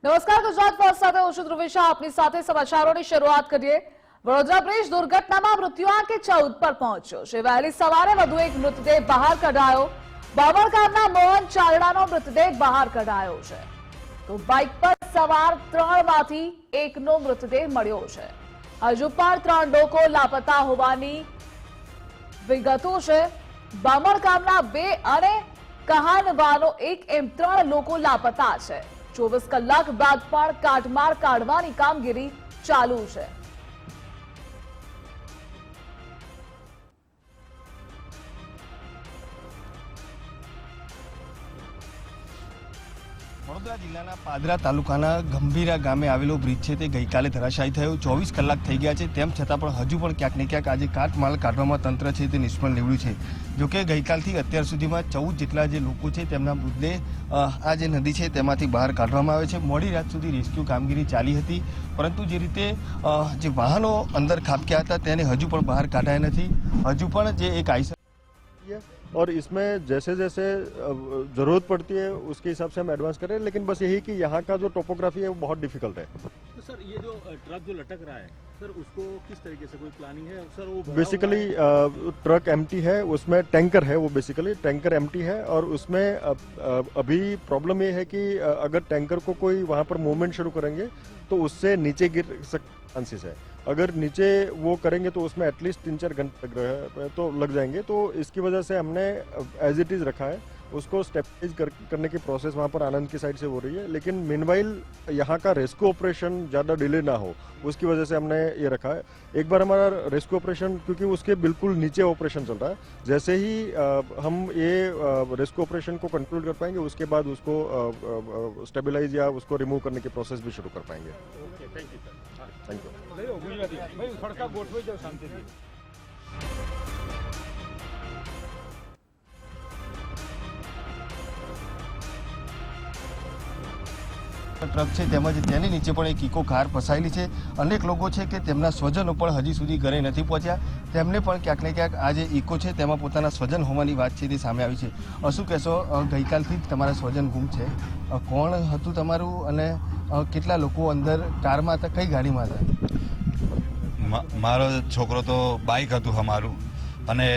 નમસ્કાર, ગુજરાત ફર્સ્ટ સાથે હું છું ધ્રુવિશા. આપની સાથે સમાચારોની શરૂઆત કરીએ. વડોદરા બ્રિજ દુર્ઘટનામાં મૃત્યુઆંક 14 પર પહોંચ્યો છે. વહેલી સવારે વધુ એક મૃતદેહ બહાર કઢાયો. બામણગામના મોહન ચારડાનો મૃતદેહ બહાર કઢાયો છે. તો બાઇક પર સવાર 3 માંથી એકનો મૃતદેહ મળ્યો છે. હજુ પણ 3 લોકો લાપતા હોવાની વિગતો છે. બામણગામના 2 અને કહાનવાનો 1 એમ 3 લોકો લાપતા છે. 24 કલાક બાદ પણ કાટમાળ કાઢવાની કામગીરી ચાલુ છે. વડોદરા જિલ્લાના પાદરા તાલુકાના ગંભીરા ગામે આવેલો બ્રિજ છે તે ગઈકાલે ધરાશાયી થયો. 24 કલાક થઈ ગયા છે, તેમ છતાં પણ હજુ પણ ક્યાંક ને ક્યાંક આજે કાટમાળ કાઢવામાં તંત્ર છે તે નિષ્ફળ નીવડ્યું છે. જોકે ગઈકાલથી અત્યાર સુધીમાં 14 જેટલા જે લોકો છે તેમના મૃતદેહ આ જે નદી છે તેમાંથી બહાર કાઢવામાં આવે છે. મોડી રાત સુધી રેસ્ક્યુ કામગીરી ચાલી હતી, પરંતુ જે રીતે જે વાહનો અંદર ખાબક્યા હતા તેને હજુ પણ બહાર કાઢાયા નથી. હજુ પણ જે એક આઈસર और इसमें जैसे जैसे ज़रूरत पड़ती है उसके हिसाब से हम एडवांस करें, लेकिन बस यही कि यहाँ का जो टोपोग्राफी है वो बहुत डिफिकल्ट है. तो सर ये जो ट्रक जो लटक रहा है सर, उसको किस तरीके से कोई प्लानिंग है सर? वो बेसिकली ट्रक एम्प्टी है, उसमें टैंकर है, वो बेसिकली टैंकर एम्प्टी है और उसमें अभी प्रॉब्लम ये है कि अगर टैंकर को कोई वहाँ पर मूवमेंट शुरू करेंगे तो उससे नीचे गिर चांसेस है. अगर नीचे वो करेंगे तो उसमें एटलीस्ट 3-4 घंटे तो लग जाएंगे. तो इसकी वजह से हमने एज इट इज़ रखा है. उसको स्टेबलाइज करने की प्रोसेस वहाँ पर आनंद की साइड से हो रही है, लेकिन मीनवाइल यहाँ का रेस्क्यू ऑपरेशन ज़्यादा डिले ना हो उसकी वजह से हमने ये रखा है. एक बार हमारा रेस्क्यू ऑपरेशन, क्योंकि उसके बिल्कुल नीचे ऑपरेशन चल रहा है, जैसे ही हम ये रेस्क्यू ऑपरेशन को कंट्रोल कर पाएंगे उसके बाद उसको स्टेबलाइज या उसको रिमूव करने की प्रोसेस भी शुरू कर पाएंगे. Thank you sir. Thank you. Truck છે તેમજ તેની નીચે પણ એક ઇકો કાર ફસાયેલી છે. અનેક લોકો છે કે તેમના સ્વજનો પણ હજી સુધી ઘરે નથી પહોંચ્યા. તેમને પણ ક્યાંક ને ક્યાંક આ જે ઇકો છે તેમાં પોતાના સ્વજન હોવાની વાત છે તે સામે આવી છે. શું કહેશો, ગઈકાલથી જ તમારા સ્વજન ગુમ છે, કોણ હતું તમારું અને કેટલા લોકો અંદર કારમાં હતા, કઈ ગાડીમાં હતા? મારો છોકરો તો બાઇક હતું અમારું, અને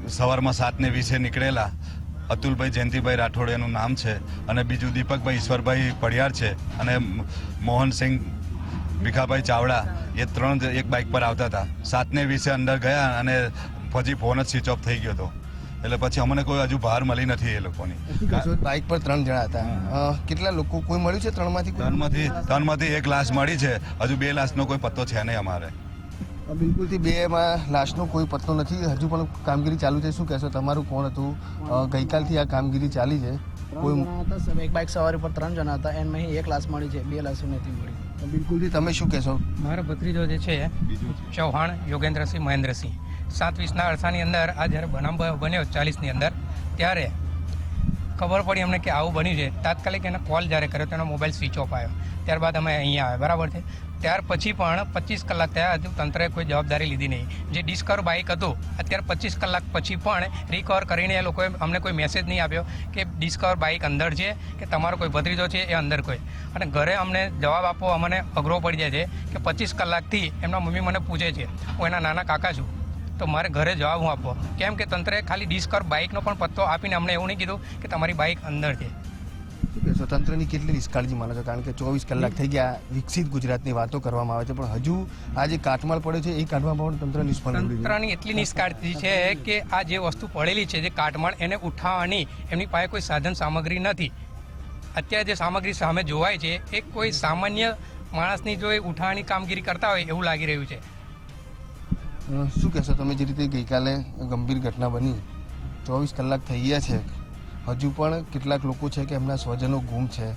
સવારમાં 7:20 નીકળેલા. અતુલભાઈ જયંતિભાઈ રાઠોડ એનું નામ છે, અને બીજું દીપકભાઈ ઈશ્વરભાઈ પડિયાર છે, અને મોહનસિંહ ભીખાભાઈ ચાવડા, એ 3 એક બાઇક પર આવતા હતા. 7:20 અંદર ગયા અને પછી ફોન જ સ્વિચ ઓફ થઈ ગયો હતો. એટલે પછી અમને કોઈ હજુ બહાર મળી નથી એ લોકોની. બાઇક પર 3 જણા હતા. કેટલા લોકો કોઈ મળ્યું છે? 3માંથી 1 લાશ મળી છે. હજુ 2 લાશનો કોઈ પત્તો છે નહીં અમારે. બિલકુલથી 2માં લાશનો કોઈ પત્તો નથી. હજુ પણ કામગીરી ચાલુ છે. શું કહેશો, તમારું કોણ હતું? ગઈકાલથી આ કામગીરી ચાલી છે. કોઈ એક બાઇક સવારી પર 3 જણા હતા, એમાં 1 લાશ મળી છે, 2 લાશો નથી મળી. બિલકુલથી તમે શું કહેશો? મારો ભત્રીજો જે છે ચૌહાણ યોગેન્દ્રસિંહ મહેન્દ્રસિંહ 7:20ના અરસાની અંદર આ જ્યારે બનાવ બન્યો 40ની અંદર, ત્યારે ખબર પડી અમને કે આવું બન્યું છે. તાત્કાલિક એને કોલ જ્યારે કર્યો તો એનો મોબાઈલ સ્વિચ ઓફ આવ્યો. ત્યારબાદ અમે અહીંયા આવ્યા, બરાબર છે. ત્યાર પછી પણ 25 કલાક થયા, હજુ તંત્રએ કોઈ જવાબદારી લીધી નહીં. જે ડિસ્કવર બાઇક હતું, અત્યારે 25 કલાક પછી પણ રિકવર કરીને એ લોકોએ અમને કોઈ મેસેજ નહીં આપ્યો કે ડિસ્કવર બાઇક અંદર છે કે તમારો કોઈ ભત્રીજો છે એ અંદર કોઈ. અને ઘરે અમને જવાબ આપવો અમને અઘરો પડી જાય છે કે 25 કલાકથી એમના મમ્મી મને પૂછે છે, હું એના નાના કાકા છું, તો મારે ઘરે જવાબ હું આપવો, કેમ કે તંત્રએ ખાલી ડિસ્કવર બાઇકનો પણ પત્તો આપીને અમને એવું નહીં કીધું કે તમારી બાઇક અંદર છે. શું કહેશો, તંત્રની કેટલી નિષ્કાળજી માનો છો? કારણ કે 24 કલાક થઈ ગયા, વિકસિત ગુજરાતની વાતો કરવામાં આવે છે, પણ હજુ આ જે કાટમાળ પડ્યો છે એ કાઢવામાં પણ તંત્ર નિષ્ફળ નીવડ્યું છે. તંત્રની એટલી નિષ્કાળજી છે કે આ જે વસ્તુ પડેલી છે, જે કાટમાળ, એને ઉઠાવવાની એમની પાસે કોઈ સાધન સામગ્રી નથી. અત્યારે જે સામગ્રી સામે જોવાય છે એ કોઈ સામાન્ય માણસની જો એ ઉઠાવવાની કામગીરી કરતા હોય એવું લાગી રહ્યું છે. શું કહેશો તમે, જે રીતે ગઈકાલે ગંભીર ઘટના બની, 24 કલાક થઈ ગયા છે, હજુ પણ કેટલાક લોકો છે કે એમના સ્વજનો ગુમ છે.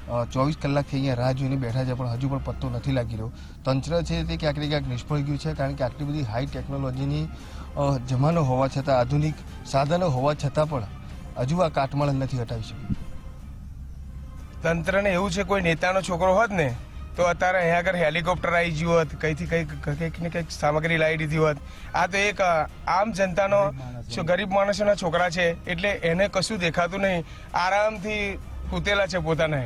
24 કલાકથી અહીંયા રાહ જોઈને બેઠા છે, પણ હજુ પણ પત્તો નથી લાગી રહ્યો. તંત્ર છે તે ક્યાંક ને ક્યાંક નિષ્ફળ ગયું છે, કારણ કે આટલી બધી હાઈ ટેકનોલોજીની જમાનો હોવા છતાં, આધુનિક સાધનો હોવા છતાં પણ હજુ આ કાટમાળ નથી હટાવી શક્યું. તંત્રને એવું છે, કોઈ નેતાનો છોકરો હોત ને તો અત્યારે અહીંયા આગળ હેલિકોપ્ટર આવી ગયું હોત, કંઈક ને કંઈક સામગ્રી લાવી દીધી હોત. આ તો એક આમ જનતાનો ગરીબ માણસોના છોકરા છે, એટલે એને કશું દેખાતું નહીં, આરામથી કૂતેલા છે પોતાને.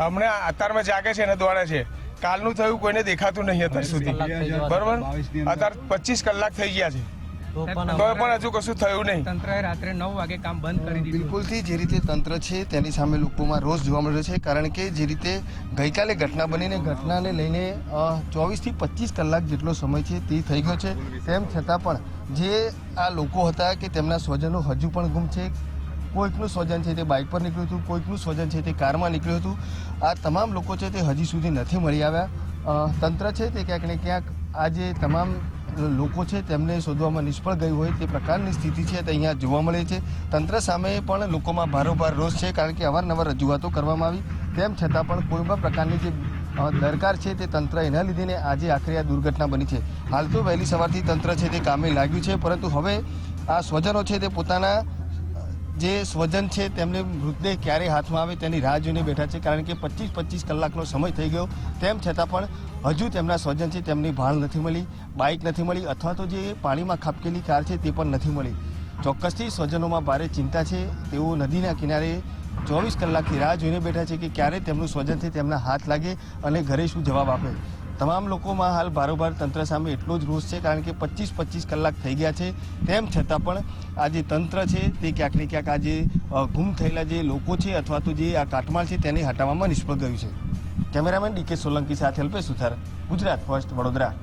હમણાં અત્યારમાં જાગે છે અને દોડે છે. કાલનું થયું કોઈને દેખાતું નહીં અત્યાર સુધી. બરોબર, અત્યારે 25 કલાક થઈ ગયા છે તો પણ હજુ કશું થયું નહીં. તંત્રએ રાત્રે 9 વાગે કામ બંધ કરી દીધું. બિલકુલથી જે રીતે તંત્ર છે તેની સામે લોકોમાં રોષ જોવા મળી રહ્યો છે, કારણ કે જે રીતે ગઈકાલે ઘટના બનીને ઘટનાને લઈને 24 થી 25 કલાક જેટલો સમય છે તે થઈ ગયો છે, તેમ છતાં પણ જે આ લોકો હતા કે તેમના સ્વજનો હજુ પણ ગુમ છે. કોઈકનું સ્વજન છે તે બાઇક પર નીકળ્યું હતું, કોઈકનું સ્વજન છે તે કારમાં નીકળ્યું હતું. આ તમામ લોકો છે તે હજી સુધી નથી મળી આવ્યા. તંત્ર છે તે ક્યાંક ને ક્યાંક આ જે તમામ લોકો છે તેમને શોધવામાં નિષ્ફળ ગયું હોય તે પ્રકારની સ્થિતિ છે તે અહીંયા જોવા મળે છે. તંત્ર સામે પણ લોકોમાં ભારોભાર રોષ છે, કારણ કે અવારનવાર રજૂઆતો કરવામાં આવી, તેમ છતાં પણ કોઈ પણ પ્રકારની જે દરકાર છે તે તંત્ર એના લીધે આજે આખરે આ દુર્ઘટના બની છે. હાલ તો વહેલી સવારથી તંત્ર છે તે કામે લાગ્યું છે, પરંતુ હવે આ સ્વજનો છે તે પોતાના જે સ્વજન છે તેમને મૃતદેહ ક્યારે હાથમાં આવે તેની રાહ જોઈને બેઠા છે, કારણ કે 25 કલાકનો સમય થઈ ગયો, તેમ છતાં પણ હજુ તેમના સ્વજન છે તેમની ભાળ નથી મળી, બાઇક નથી મળી, અથવા તો જે પાણીમાં ખાબકેલી કાર છે તે પણ નથી મળી. ચોક્કસથી સ્વજનોમાં ભારે ચિંતા છે. તેઓ નદીના કિનારે 24 કલાકથી રાહ જોઈને બેઠા છે કે ક્યારે તેમનું સ્વજન છે તેમના હાથ લાગે અને ઘરે શું જવાબ આપે. તમામ લોકોમાં હાલ બારોબાર તંત્ર સામે એટલો જ રોષ છે, કારણ કે 25 કલાક થઈ ગયા છે, તેમ છતાં પણ આ જે તંત્ર છે તે ક્યાંક ને ક્યાંક આ જે ગુમ થયેલા જે લોકો છે અથવા તો જે આ કાટમાળ છે તેને હટાવવામાં નિષ્ફળ ગયું છે. કેમેરામેન DK સોલંકી સાથે અલ્પેશ સુથાર, ગુજરાત ફર્સ્ટ, વડોદરા.